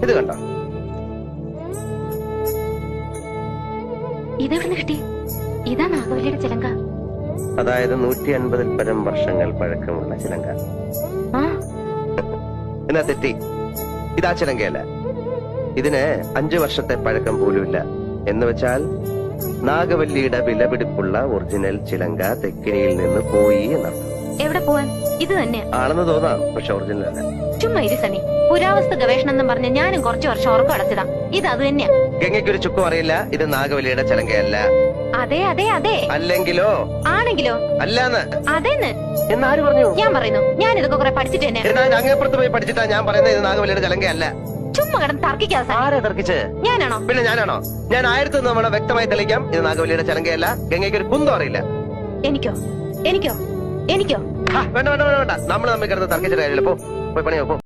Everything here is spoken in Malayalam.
ഇത് കണ്ടോ? ഇതെവിടെ കിട്ടി? ഇതാ നാഗവല്ലിയുടെ ചിലങ്ക. അതായത് 150 പരം വർഷങ്ങൾ പഴക്കമുള്ള ചിലങ്ക. എന്നാ തെറ്റി, ഇതാ ചിലങ്കയല്ല. ഇതിന് 5 വർഷത്തെ പഴക്കം പോലുമില്ല. എന്ന് വെച്ചാൽ നാഗവല്ലിയുടെ വിലപിടിപ്പുള്ള ഒറിജിനൽ ചിലങ്ക തെക്കിനിയിൽ നിന്ന് പോയി എന്നർത്ഥം. എവിടെ പോവാൻ? ഇത് തന്നെ ആണെന്ന് തോന്നാം, പക്ഷെ ഒറിജിനൽ അല്ല. ചുമ്മാ ഇരി സണ്ണി. പുരാവസ്തു ഗവേഷണം എന്നും പറഞ്ഞ് ഞാനും കുറച്ചു വർഷം ഉറക്കം അടച്ചതാ. ഇത് അത് തന്നെയാ. ഗംഗയ്ക്കൊരു ചുക്കും അറിയില്ല. ഇത് നാഗവല്ലിയുടെ ചിലങ്കയല്ല. അതെ അതെ അതെ. അല്ലെങ്കിലോ? ആണെങ്കിലോ? അല്ലാന്ന്. അതെന്ന് എന്നാര് പറഞ്ഞു? ഞാൻ പറയുന്നു. ഞാൻ ഇതൊക്കെ കുറെ പഠിച്ചിട്ട് തന്നെ. അങ്ങേപ്പുറത്ത് പോയി പഠിച്ചിട്ടാ ഞാൻ പറയുന്നത് ഇത് നാഗവല്ലിയുടെ ചിലങ്കയല്ല. ചുമ്മാ കിടന്ന് തർക്കിക്കാതെ. ആരെ തർക്കിച്ച്? ഞാനാണോ? പിന്നെ ഞാനാണോ? ഞാൻ 1000 തവണ വ്യക്തമായി തെളിയിക്കാം, ഇത് നാഗവല്ലിയുടെ ചിലങ്കയല്ല. ഗംഗയ്ക്ക് ഒരു കുന്തം അറിയില്ല. എനിക്കോ? എനിക്കോ? എനിക്കോ? വേണ്ട വേണ്ട വേണ്ട വേണ്ട. നമ്മൾ തമ്മിൽ കിടന്ന് തർക്കിച്ചിട്ട് കാര്യമില്ല. പോ, പോയി പണിയോ പോ.